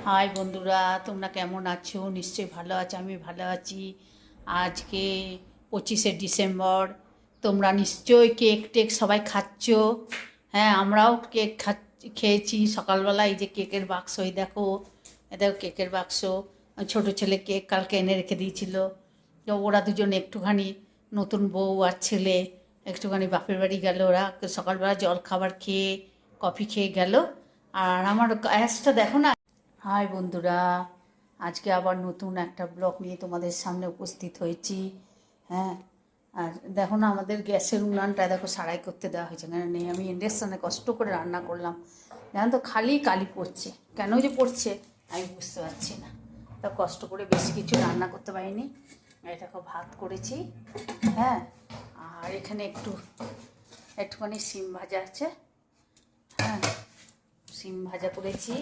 High বন্ধুরা, তোমরা কেমন আছো? নিশ্চয়ই ভালো আছো, আমি ভালো আছি। আজকে 25শে ডিসেম্বর। তোমরা নিশ্চয়ই কেক টেক সবাই খাচ্ছ। হ্যাঁ, আমরাও কেক খেয়েছি সকালবেলা। এই যে কেকের বাক্স, এই দেখো, এ দেখো কেকের বাক্স। ছোটো ছেলে কেক কালকে এনে রেখে দিয়েছিল। তো ওরা দুজন একটুখানি, নতুন বউ আর ছেলে, একটুখানি বাপের বাড়ি গেল। ওরা সকালবেলা জল খাবার খেয়ে কফি খেয়ে গেল। আর আমার গ্যাসটা দেখো না। হাই বন্ধুরা, আজকে আবার নতুন একটা ব্লগ নিয়ে তোমাদের সামনে উপস্থিত হয়েছি। হ্যাঁ, আর দেখো না, আমাদের গ্যাসের উনানটা দেখো সারাই করতে দেওয়া হয়েছে, কেন নেই। আমি ইন্ডাকশানে কষ্ট করে রান্না করলাম, জানো তো, খালি কালি পড়ছে। কেন যে পড়ছে আমি বুঝতে পারছি না। তা কষ্ট করে বেশি কিছু রান্না করতে পারিনি। এই দেখো ভাত করেছি। হ্যাঁ, আর এখানে একটুখানি সিম ভাজা আছে। হ্যাঁ, সিম ভাজা করেছি।